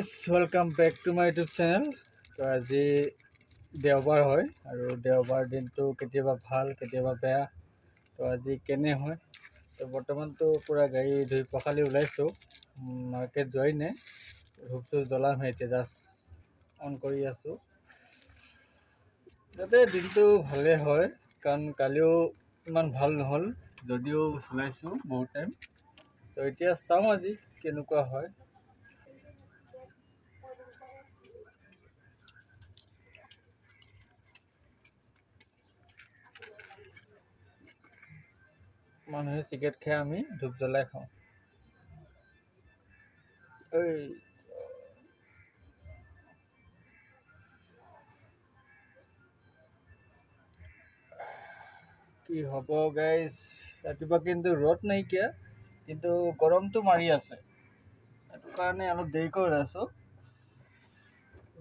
Guys welcome back to my YouTube channel. তো আজি দেওবাৰ হয় আৰু দেওবাৰ দিনটো কেতিয়াবা ভাল কেতিয়াবা বেয়া। তো আজি কেনে হয়, তো বৰ্তমানতো পূৰা গাড়ী ধুই পখালি ওলাইছোঁ, মাৰ্কেট যোৱাই নাই। ধূপ চুপ জ্বলামহে এতিয়া, জাষ্ট অন কৰি আছোঁ যাতে দিনটো ভালে হয়, কাৰণ কালিও ইমান ভাল নহ'ল যদিও চলাইছোঁ বহুত টাইম। তো এতিয়া চাওঁ আজি কেনেকুৱা হয়। মানুহে চিগাৰেট খাই, আমি ধূপ জ্বলাই খাওঁ। এই কি হ'ব গাইজ, ৰাতিপুৱা কিন্তু ৰ'দ নাইকিয়া, কিন্তু গৰমটো মাৰি আছে। সেইটো কাৰণে অলপ দেৰিকৈ ওলাইছোঁ।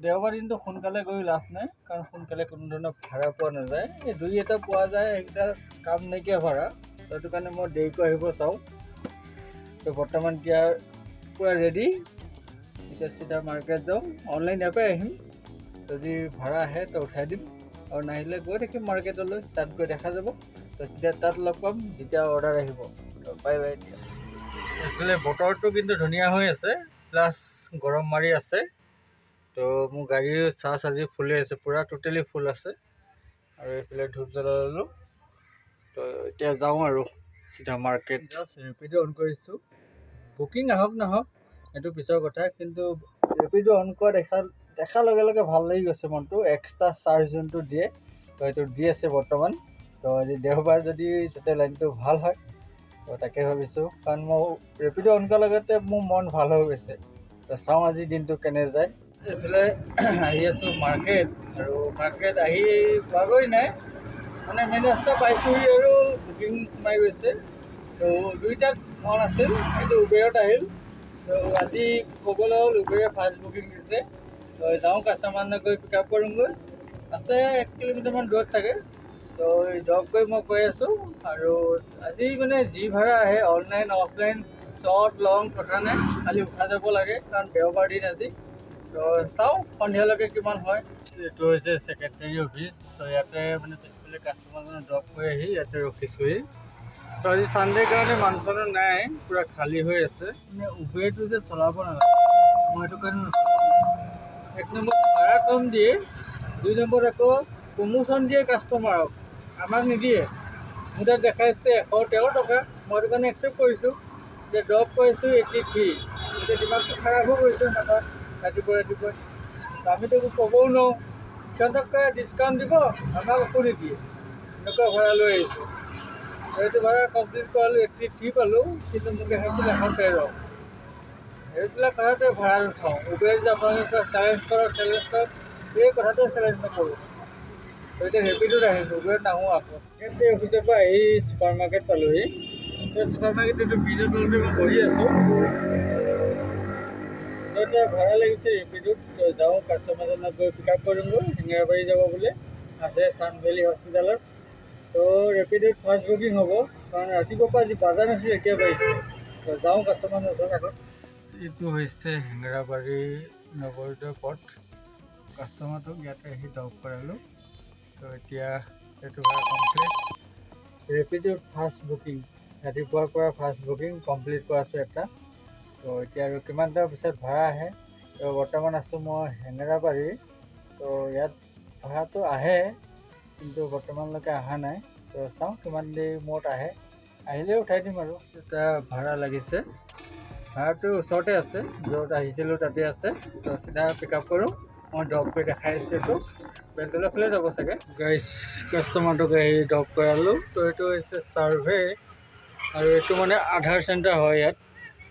দেওবাৰ দিনটো সোনকালে গৈ লাভ নাই, কাৰণ সোনকালে কোনো ধৰণৰ ভাড়া পোৱা নাযায়। এই দুই এটা পোৱা যায়, সেইকেইটা কাম নাইকিয়া ভাড়া। সেইটো কাৰণে মই দেৰিকৈ আহিব চাওঁ। তো বৰ্তমান এতিয়া পূৰা ৰেডি, এতিয়া চিধা মাৰ্কেট যাওঁ। অনলাইন এপে আহিম, যদি ভাড়া আহে তো উঠাই দিম, আৰু নাহিলে গৈ থাকিম মাৰ্কেটলৈ। তাত গৈ দেখা যাব, তো তেতিয়া তাত লগ পাম যেতিয়া অৰ্ডাৰ আহিব। তো বাই বাই। এতিয়া এইফালে বতৰটো কিন্তু ধুনীয়া হৈ আছে, প্লাছ গৰম মাৰি আছে। তো মোৰ গাড়ীৰ চাৰ্জ আজি ফুলে আছে, পূৰা টোটেলি ফুল আছে। আৰু এইফালে ধূপ জ্বলাই ল'লোঁ। তো এতিয়া যাওঁ আৰু চিধা মাৰ্কেট। জাষ্ট ৰেপিড' অন কৰিছোঁ, বুকিং আহক নাহক সেইটো পিছৰ কথা, কিন্তু ৰেপিড' অন কৰা দেখাৰ লগে লগে ভাল লাগি গৈছে মনটো। এক্সট্ৰা চাৰ্জ যোনটো দিয়ে, তো সেইটো দি আছে বৰ্তমান। তো আজি দেওবাৰ, যদি যাতে লাইনটো ভাল হয় তো তাকে ভাবিছোঁ, কাৰণ মই ৰেপিড' অন কৰাৰ লগতে মোৰ মন ভাল হৈ গৈছে। তো চাওঁ আজি দিনটো কেনে যায়। এইফালে আহি আছোঁ মাৰ্কেট, আৰু মাৰ্কেট আহি পোৱাগৈ নাই, মানে মেইন ৰাস্তা পাইছোঁহি আৰু বুকিং সোমাই গৈছে। তো দুইটাত অন আছিল, কিন্তু উবেৰত আহিল। তো আজি ক'বলৈ হ'ল উবেৰে ফাৰ্ষ্ট বুকিং দিছে। তো যাওঁ কাষ্টমাৰক গৈ পিক আপ কৰোঁগৈ। আছে 1 কিলোমিটাৰমান দূৰত থাকে। তো জব গৈ মই কৈ আছোঁ। আৰু আজি মানে যি ভাড়া আহে, অনলাইন অফলাইন শ্বৰ্ট লং কথা নাই, খালি উঠা যাব লাগে, কাৰণ দেওবাৰ দিন আজি। তো চাওঁ সন্ধিয়ালৈকে কিমান হয়। এইটো হৈছে ছেক্ৰেটাৰী অফিচ। তো ইয়াতে মানে পিছফালে কাষ্টমাৰজনক ড্ৰপ কৰি আহি ইয়াতে ৰখিছোঁহি। তো আজি ছানডে কাৰণে মানুহ চানুহ নাই, পূৰা খালী হৈ আছে। মানে উবেৰটো যে চলাব নালাগে, মই সেইটো কাৰণে নচলাওঁ। 1 নম্বৰ ভাড়া কম দিয়ে, 2 নম্বৰত আকৌ প্ৰমোশ্যন দিয়ে কাষ্টমাৰক, আমাক নিদিয়ে। মোৰ তাত দেখাইছে 113 টকা, মই সেইটো কাৰণে একচেপ্ট কৰিছোঁ। এতিয়া ড্ৰপ কৰিছোঁ 83। এতিয়া দিমাগটো খাৰাপ হৈ গৈছে মাথাত ৰাতিপুৱা। আমিতো একো ক'বও নোৱাৰোঁ, সিহঁতক ডিছকাউণ্ট দিব, আমাক একো নিদিয়ে। এনেকুৱা ভাড়া লৈ আহিছোঁ। সেইটো ভাড়া কমপ্লিট কৰালোঁ, 83 পালোঁ, কিন্তু মোক দেখাইছিল 113। এইবিলাক কথাতে ভাড়া নুঠাওঁ। উবেৰ যে আপোনালোকে চেলেঞ্জ কৰক, এই কথাতে চেলেঞ্জ নকৰোঁ। তো এতিয়া ৰেপিডত আহিছোঁ, উবেৰত নাহোঁ আকৌ। ইয়াতে অফিচৰ পৰা আহি ছুপাৰ মাৰ্কেট পালোঁহি। তো ছুপাৰ মাৰ্কেটটো ব্ৰিজৰ তলতে মই বহি আছোঁ। তো এতিয়া ভাড়া লাগিছে ৰেপিডত। তো যাওঁ কাষ্টমাৰজনক গৈ পিক আপ কৰোঁগৈ, শিঙিৰাবাৰী যাব বোলে, আছে চানভেলী হস্পিটেলত। তো ৰেপিডত ফাৰ্ষ্ট বুকিং হ'ব, কাৰণ ৰাতিপুৱাৰ পৰা আজি বাজা নাছিল, এতিয়া বাজিছে। তো যাওঁ কাষ্টমাৰৰ ওচৰত আগত। এইটো হৈছে শিঙিৰাবাৰী নৱোদয় পথ। কাষ্টমাৰটোক ইয়াতে আহি ড্ৰপ কৰালোঁ। তো এতিয়া এইটো কমপ্লিট। ৰেপিডত ফাৰ্ষ্ট বুকিং, ৰাতিপুৱাৰ পৰা ফাৰ্ষ্ট বুকিং কমপ্লিট কৰাইছোঁ এটা। তো এতিয়া আৰু কিমানটাৰ পিছত ভাড়া আহে। তো বৰ্তমান আছোঁ মই হেঙেৰাবাৰী। তো ইয়াত ভাড়াটো আহে, কিন্তু বৰ্তমানলৈকে অহা নাই। তো চাওঁ কিমান দেৰি মূৰত আহে, আহিলে উঠাই দিম আৰু। এটা ভাড়া লাগিছে, ভাড়াটো ওচৰতে আছে, য'ত আহিছিলোঁ তাতে আছে। তো চিধা পিক আপ কৰোঁ, মই ড্ৰপ কৰি দেখাই আছোঁ। এইটো বেলতলা ফালে যাব চাগে। গাইজ কাষ্টমাৰটোক আহি ড্ৰপ কৰালোঁ। তো এইটো হৈছে ছাৰ্ভে, আৰু এইটো মানে আধাৰ চেণ্টাৰ হয় ইয়াত।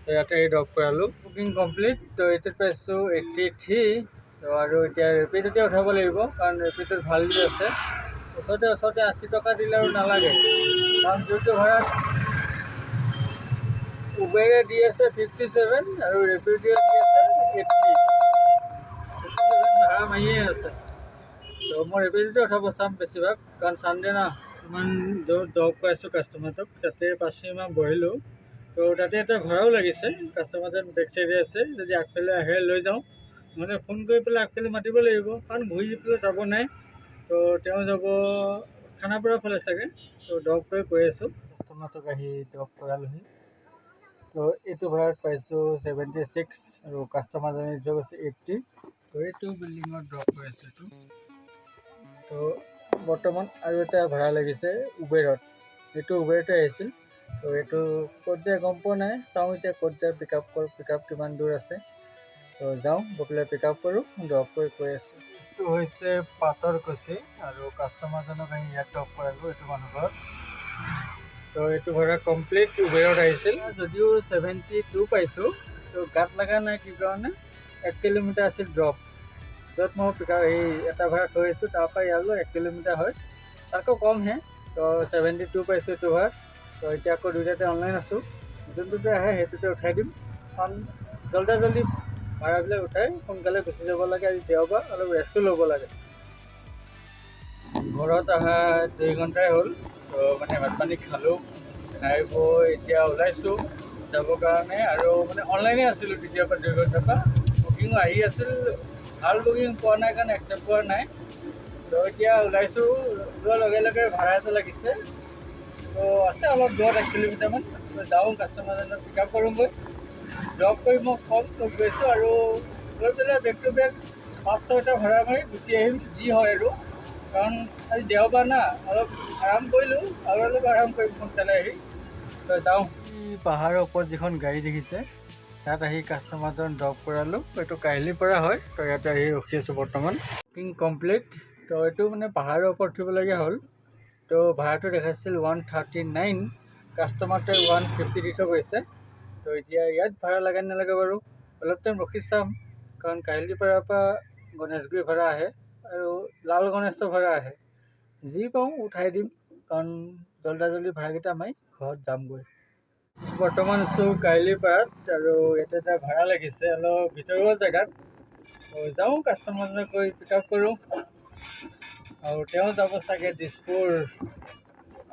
তো ইয়াতে আহি ড্ৰপ কৰালোঁ, বুকিং কমপ্লিট। তো এইটোত পাইছোঁ 83। তো আৰু এতিয়া ৰেপিডতে উঠাব লাগিব, কাৰণ ৰেপিডত ভাল দি আছে। ওচৰতে 80 টকা দিলে আৰু নালাগে, কাৰণ যোনটো ভাড়াত উবেৰে দি আছে 57, আৰু ৰেপিডে দি আছে 80। 57 ভাড়া মাৰিয়ে আছে। তো মই ৰেপিডতে উঠাব চাম বেছিভাগ, কাৰণ ছানডে না। ইমান দূৰত ড্ৰপ কৰাইছোঁ কাষ্টমাৰটোক, তাতে 5 মিনিটমান বহিলোঁ। তো তাতে এটা ভাড়াও লাগিছে, কাষ্টমাৰজন বেক চাইডে আছে, যদি আগফালে আহে লৈ যাওঁ, মানে ফোন কৰি পেলাই আগফালে মাতিব লাগিব, কাৰণ ঘূৰি পেলাই যাব নাই। তো তেওঁ যাব খানাপাৰা ফালে চাগে। তো ড্ৰপ কৰি আছোঁ, কাষ্টমাৰটোক আহি ড্ৰপ কৰালোহি। তো এইটো ভাড়াত পাইছোঁ 76 আৰু কাষ্টমাৰজনে যোগ আছে 80। তো এইটো বিল্ডিঙত ড্ৰপ কৰি আছোঁ এইটো। তো বৰ্তমান আৰু এটা ভাড়া লাগিছে উবেৰত, এইটো উবেৰতে আহিছিল। তো এইটো ক'ত যায় গম পোৱা নাই, চাওঁ এতিয়া ক'ত যায়, পিক আপ কিমান দূৰ আছে। তো যাওঁ, গৈ পেলাই পিক আপ কৰোঁ, ড্ৰপ কৰি আছোঁ। এইটো হৈছে পাতৰকুছি আৰু কাষ্টমাৰজনক আহি ইয়াত ড্ৰপ কৰালোঁ এইটো মানুহ ঘৰত। তো এইটো ভাড়া কমপ্লিট উবেৰত আহিছিল, যদিও 72 পাইছোঁ। তো গাত লগা নাই কি কাৰণে, 1 কিলোমিটাৰ আছিল ড্ৰপ, য'ত মই এই এটা ভাড়া থৈ আহিছোঁ তাৰপৰা ইয়ালৈ 1 কিলোমিটাৰ হয়, তাতকৈ কমহে। তো 72 পাইছোঁ এইটো ভাড়া। তো এতিয়া আকৌ দুইটাতে অনলাইন আছোঁ, যোনটোতে আহে সেইটোতে উঠাই দিম, কাৰণ জল্দি ভাড়াবিলাক উঠাই সোনকালে গুচি যাব লাগে। আজি দেওবাৰ, অলপ ৰেষ্টো ল'ব লাগে। ঘৰত অহা 2 ঘণ্টাই হ'ল। তো মানে ভাত পানী খালোঁ, খাই বৈ এতিয়া ওলাইছোঁ যাবৰ কাৰণে। আৰু মানে অনলাইনে আছিলোঁ তেতিয়াৰ পৰা 2 ঘণ্টাৰ পৰা, বুকিং আহি আছিল, ভাল বুকিং পোৱা নাই কাৰণে একচেপ্ট কৰা নাই। তো এতিয়া ওলাইছোঁ, ওলোৱাৰ লগে লগে ভাড়া এটা লাগিছে। তো আছে অলপ দূৰত 1 কিলোমিটাৰমান, যাওঁ কাষ্টমাৰজনক পিক আপ কৰোঁগৈ, ড্ৰপ কৰি মই কম গৈছোঁ আৰু গৈ পেলাই বেক টু বেক 5-6টা ভাড়া মাৰি গুচি আহিম যি হয় আৰু, কাৰণ আজি দেওবাৰ না, অলপ আৰাম কৰিলোঁ আৰু অলপ আৰাম কৰিম সোনকালে আহি। তো যাওঁ, পাহাৰৰ ওপৰত যিখন গাড়ী দেখিছে তাত আহি কাষ্টমাৰজন ড্ৰপ কৰালোঁ। এইটো কাহিলীৰ পৰা হয়, তো ইয়াতে আহি ৰখি আছোঁ বৰ্তমান। Booking complete. তো এইটো মানে পাহাৰৰ ওপৰত উঠিবলগীয়া হ'ল। তো ভাড়াটো দেখাইছিল 139, কাষ্টমাৰটোৱে 150 দি থৈ গৈছে। তো এতিয়া ইয়াত ভাড়া লাগে নালাগে বাৰু, অলপ টাইম ৰখি চাম, কাৰণ কাহিলীপাৰাৰ পৰা গণেশগুৰি ভাড়া আহে আৰু লাল গণেশৰ ভাড়া আহে, যি পাওঁ উঠাই দিম, কাৰণ জল্দি ভাড়াকেইটা মাৰি ঘৰত যামগৈ। বৰ্তমান আছোঁ কাহিলীপাৰাত আৰু ইয়াতে এটা ভাড়া লাগিছে অলপ ভিতৰুৱা জেগাত। তো যাওঁ, কাষ্টমাৰজনক গৈ পিক আপ কৰোঁ, আৰু তেওঁ যাব চাগে দিছপুৰ,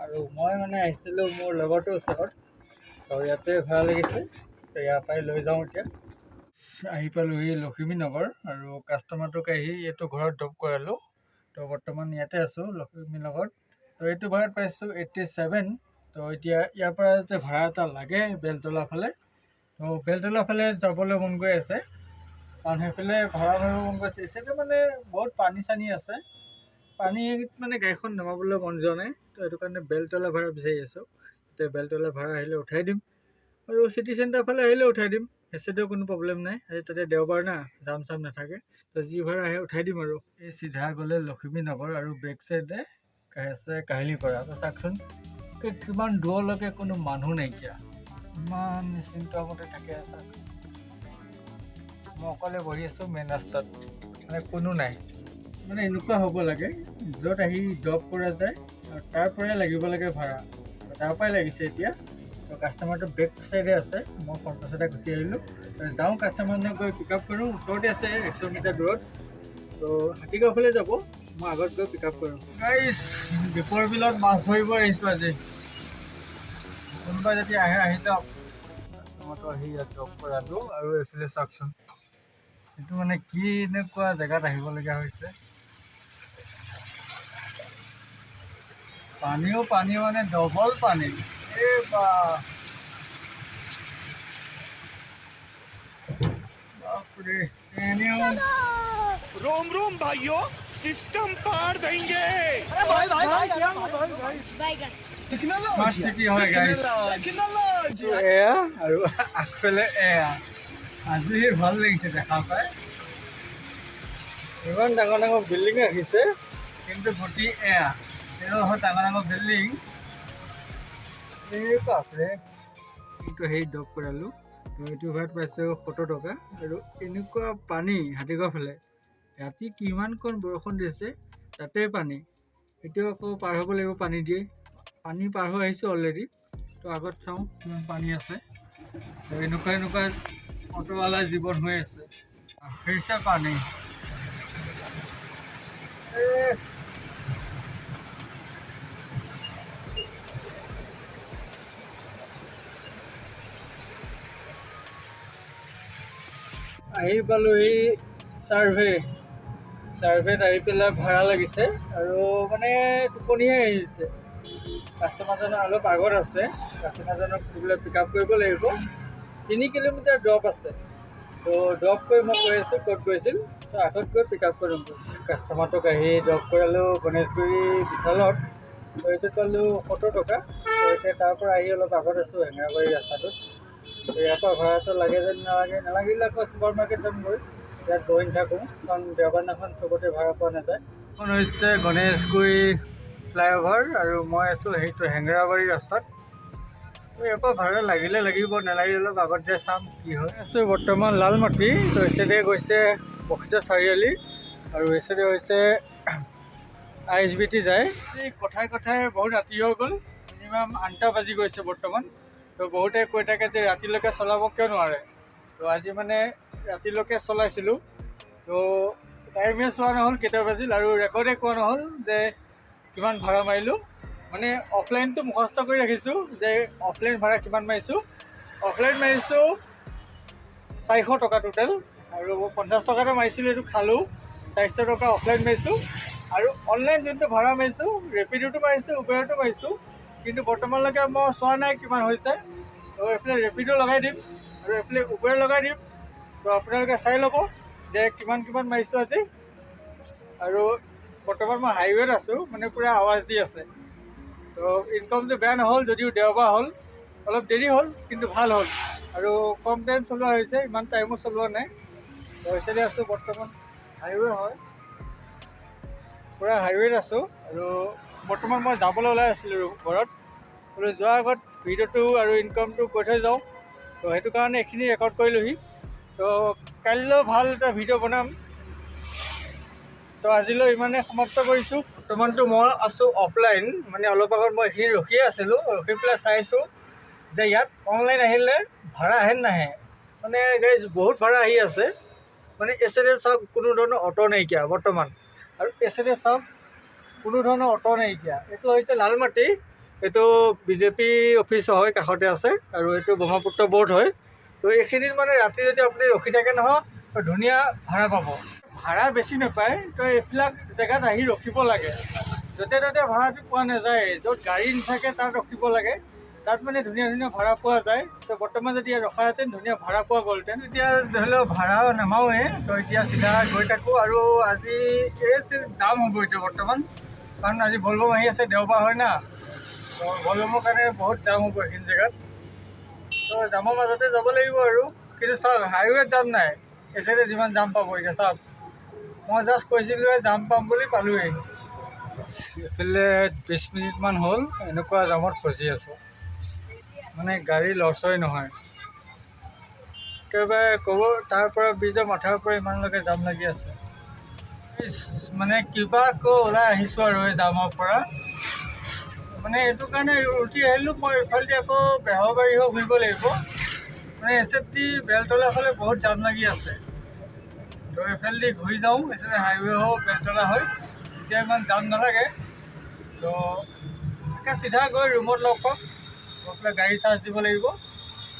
আৰু মই মানে আহিছিলোঁ মোৰ লগৰটোৰ ওচৰত। তো ইয়াতে ভাড়া লাগিছে, তো ইয়াৰ পৰাই লৈ যাওঁ। এতিয়া আহি পালোঁহি লখিমী নগৰ, আৰু কাষ্টমাৰটোক আহি এইটো ঘৰত ড্ৰপ কৰালোঁ। তো বৰ্তমান ইয়াতে আছোঁ লখিমী নগৰত। তো এইটো ভাড়াত পাইছোঁ 87। তো এতিয়া ইয়াৰ পৰা যে ভাড়া এটা লাগে বেলতলা ফালে, তো বেলতলা ফালে যাবলৈ মন গৈ আছে, কাৰণ সেইফালে ভাড়া মাৰিব মন গৈছে। এতিয়াতো মানে বহুত পানী চানী আছে, পানীত মানে গাড়ীখন নমাবলৈ মন যোৱা নাই। তো সেইটো কাৰণে বেলতলা ভাড়া বিচাৰি আছোঁ। এতিয়া বেলতলা ভাড়া আহিলে উঠাই দিম, আৰু চিটি চেণ্টাৰ ফালে আহিলে উঠাই দিম, সেইচেদেও কোনো প্ৰব্লেম নাই। আজি তাতে দেওবাৰ না, জাম চাম নাথাকে। তো যি ভাড়া আহে উঠাই দিম আৰু। এই চিধা গ'লে লখিমী নগৰ আৰু বেক চাইডে আছে কাহিলীপাৰা। তো চাওকচোন কিমান দূৰলৈকে কোনো মানুহ নাইকিয়া, ইমান নিশ্চিন্তমতে থাকে আছে। মই অকলে বহি আছোঁ মেইন ৰাস্তাত, মানে কোনো নাই। মানে এনেকুৱা হ'ব লাগে য'ত আহি ড্ৰপ কৰা যায় আৰু তাৰ পৰাই লাগিব লাগে ভাড়া, তাৰ পৰাই লাগিছে এতিয়া। তো কাষ্টমাৰটো বেক চাইডে আছে, মই ফ্ৰণ্ট চাইডে গুচি আহিলোঁ। যাওঁ, কাষ্টমাৰজনক গৈ পিক আপ কৰোঁ, ওচৰতে আছে 100 মিটাৰ দূৰত। তো হাতীগাঁও ফালে যাব, মই আগত গৈ পিক আপ কৰোঁ। গাইছ, দীপৰ বিলত মাছ ধৰিব আহিছোঁ আজি, কোনোবা যদি আহে আহি যাওক। কাষ্টমাৰটো আহি ইয়াত ড্ৰপ কৰালোঁ, আৰু এইফালে চাওকচোন এইটো মানে কি এনেকুৱা জেগাত আহিবলগীয়া হৈছে। পানীও পানী, মানে ডবল পানী। এই বাপৰে, এনেও रोम रोम भाइयों, सिस्टम पार देंगे। স্মাৰ্ট চিটি হয় গাইছ। এয়া আৰু আগফালে এয়া, আজি ভাল লাগিছে দেখা পাই। ইমান ডাঙৰ ডাঙৰ বিল্ডিং ৰাখিছে, কিন্তু গুটি এয়া ডাঙৰ ডাঙৰ বিল্ডিং। এই বাপৰে, কিন্তু হেৰি ড্ৰপ কৰালোঁ। তো এইটো ভাড়াত পাইছোঁ 70 টকা। আৰু এনেকুৱা পানী হাতীগাঁও ফালে, ৰাতি কিমানকণ বৰষুণ দিছে, তাতে পানী। এতিয়াও আকৌ পাৰ হ'ব লাগিব পানী দিয়ে, পানী পাৰ হৈ আহিছোঁ অলৰেডি। তো আগত চাওঁ কিমান পানী আছে। তো এনেকুৱা অটোৱালা জীৱন হৈ আছে, আহিছে পানী। আহি পালোহি ছাৰ্ভেত আহি পেলাই ভাড়া লাগিছে আৰু মানে টোপনিহে আহিছে। কাষ্টমাৰজনৰ অলপ আগত আছে, কাষ্টমাৰজনক বোলে পিক আপ কৰিব লাগিব। 3 কিলোমিটাৰ ড্ৰপ আছে। তো ড্ৰপ কৰি মই কৈ আছোঁ ক'ত গৈছিল, তো আগত গৈ পিক আপ কৰিম। কাষ্টমাৰটোক আহি ড্ৰপ কৰালোঁ গণেশগুৰি বিশালত। তো এইটো পালোঁ 70 টকা। তো এতিয়া তাৰ পৰা আহি অলপ আগত আছোঁ হেঙেৰাবাৰী ৰাস্তাটোত। তো ইয়াৰ পৰা ভাড়াটো লাগে যেন নালাগিলে আকৌ ছুপাৰ মাৰ্কেট যামগৈ। ইয়াত গৈ নাথাকোঁ কাৰণ দেওবাৰদিনাখন চবতে ভাড়া পোৱা নাযায়। এখন হৈছে গণেশগুৰি ফ্লাইঅভাৰ আৰু মই আছোঁ সেইটো হেঙেৰাবাৰী ৰাস্তাত। তো ইয়াৰ পৰা ভাড়া লাগিলে লাগিব, নালাগিলে অলপ আগত যে চাম কি হয়। আছোঁ বৰ্তমান লালমাটি। তো এইচাইডে গৈছে বশিষ্ঠ চাৰিআলি আৰু এইচাইডে হৈছে ISBT যায়। এই কথাই বহুত ৰাতি হৈ গ'ল, মিনিমাম 8টা বাজি গৈছে বৰ্তমান। তো বহুতে কৈ থাকে যে ৰাতিলৈকে চলাব কিয় নোৱাৰে। তো আজি মানে ৰাতিলৈকে চলাইছিলোঁ। তো টাইমে চোৱা নহ'ল কেইটা বাজিল আৰু ৰেকৰ্ডে কোৱা নহ'ল যে কিমান ভাড়া মাৰিলোঁ। মানে অফলাইনটো মুখস্থ কৰি ৰাখিছোঁ যে অফলাইন ভাড়া কিমান মাৰিছোঁ। অফলাইন মাৰিছোঁ 400 টকা টোটেল আৰু 50 টকা এটা মাৰিছিলোঁ, এইটো খালোঁ। 400 টকা অফলাইন মাৰিছোঁ আৰু অনলাইন যোনটো ভাড়া মাৰিছোঁ ৰেপিডোটো মাৰিছোঁ, উবেৰটো মাৰিছোঁ। কিন্তু বৰ্তমানলৈকে মই চোৱা নাই কিমান হৈছে। তো এইফালে ৰেপিডো লগাই দিম আৰু এইফালে উবেৰ লগাই দিম। তো আপোনালোকে চাই ল'ব যে কিমান মাৰিছোঁ আজি। আৰু বৰ্তমান মই হাইৱেত আছোঁ, মানে পূৰা আৱাজ দি আছে। তো ইনকামটো বেয়া নহ'ল যদিও দেওবাৰ হ'ল, অলপ দেৰি হ'ল কিন্তু ভাল হ'ল আৰু কম টাইম চলোৱা হৈছে, ইমান টাইমো চলোৱা নাই। তো এইচাইডে আছোঁ বৰ্তমান হাইৱে হয়, পূৰা হাইৱেত আছোঁ। আৰু বৰ্তমান মই যাবলৈ ওলাই আছিলোঁ ঘৰত, বোলো যোৱাৰ আগত ভিডিঅ'টো আৰু ইনকামটো কৈ থৈ যাওঁ। তো সেইটো কাৰণে এইখিনি ৰেকৰ্ড কৰিলোহি। তো কাইলৈও ভাল এটা ভিডিঅ' বনাম। তো আজিলৈ ইমানে সমাপ্ত কৰিছোঁ। বৰ্তমানটো মই আছোঁ অফলাইন, মানে অলপ আগত মই এইখিনি ৰখিয়ে আছিলোঁ, ৰখি পেলাই চাইছোঁ যে ইয়াত অনলাইন আহিলে ভাড়া আহে নাহে। মানে গাইজ বহুত ভাড়া আহি আছে। মানে এইচাইডে চাওক কোনো ধৰণৰ অটো নাইকিয়া বৰ্তমান, আৰু এইচাইডে চাওক কোনো ধৰণৰ অটো নাইকিয়া। এইটো হৈছে লালমাটি, এইটো BJP অফিচ হয়, কাষতে আছে আৰু এইটো ব্ৰহ্মপুত্ৰ বৰ্ড হয়। তো এইখিনিত মানে ৰাতি যদি আপুনি ৰখি থাকে নহয়, ধুনীয়া ভাড়া পাব। ভাড়া বেছি নাপায়, তো এইবিলাক জেগাত আহি ৰখিব লাগে। য'তে ত'তে ভাড়াটো পোৱা নাযায়, য'ত গাড়ী নাথাকে তাত ৰখিব লাগে। তাত মানে ধুনীয়া ভাড়া পোৱা যায়। তো বৰ্তমান যদি ইয়াত ৰখাহেঁতেন ধুনীয়া ভাড়া পোৱা গ'লহেঁতেন। এতিয়া ধৰি লওক ভাড়া নামাওঁৱে, তো এতিয়া চিধা গৈ থাকোঁ। আৰু আজি এই যাম হ'ব এতিয়া বৰ্তমান, কাৰণ আজি বলবম আহি আছে, দেওবাৰ হয় না। তো বলবমৰ কাৰণে বহুত জাম হ'ব এইখিনি জেগাত। তো জামৰ মাজতে যাব লাগিব আৰু। কিন্তু চাওক হাইৱেত জাম নাই, এইচাইডে যিমান জাম পাব। এতিয়া চাওক মই জাষ্ট কৈছিলোঁ জাম পাম বুলি, পালোঁৱেই। এইফালে 20 মিনিটমান হ'ল এনেকুৱা জামত ফচি আছোঁ, মানে গাড়ী লৰচৰেই নহয়। একেবাৰে ক'ব তাৰ পৰা ব্ৰিজৰ মাথাৰ পৰা ইমানলৈকে জাম লাগি আছে। মানে কিবা আকৌ ওলাই আহিছোঁ আৰু এই জামৰ পৰা। মানে এইটো কাৰণে উঠি আহিলোঁ মই, এইফালেদি আকৌ বেহৰবাৰী হৈ ঘূৰিব লাগিব। মানে SFT বেলতলা ফালে বহুত জাম লাগি আছে। তো এইফালেদি ঘূৰি যাওঁ, এইফালে হাইৱে হৈ বেলতলা হয়, এতিয়া ইমান জাম নালাগে। তো একে চিধা গৈ ৰুমত লগ পাম, গৈ পেলাই গাড়ী চাৰ্জ দিব লাগিব।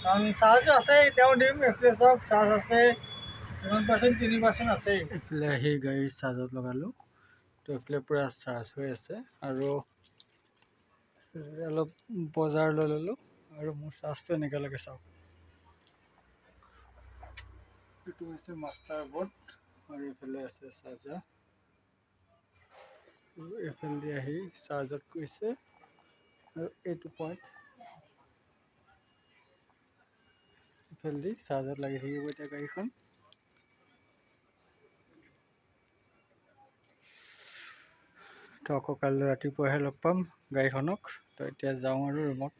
কাৰণ চাৰ্জো আছে, এতিয়াও দিম। এইফালে চাওক চাৰ্জ আছে কিমান %, 3% আছেই। এইফালে আহি গাড়ীৰ চাৰ্জত লগালোঁ। তো এইফালে পূৰা চাৰ্জ হৈ আছে আৰু অলপ বজাৰ লৈ ল'লোঁ আৰু মোৰ চাৰ্জটো এনেকৈ লাগে চাওক। এইটো হৈছে মাষ্টাৰ বৰ্ড আৰু এইফালে আছে চাৰ্জাৰ। এইফালেদি আহি চাৰ্জত গৈছে আৰু এইটো পইণ্ট এইফালেদি চাৰ্জত লাগি থাকিব এতিয়া গাড়ীখন। তো আকৌ কাইলৈ ৰাতিপুৱাহে লগ পাম গাড়ীখনক। তো এতিয়া যাওঁ আৰু ৰুমত।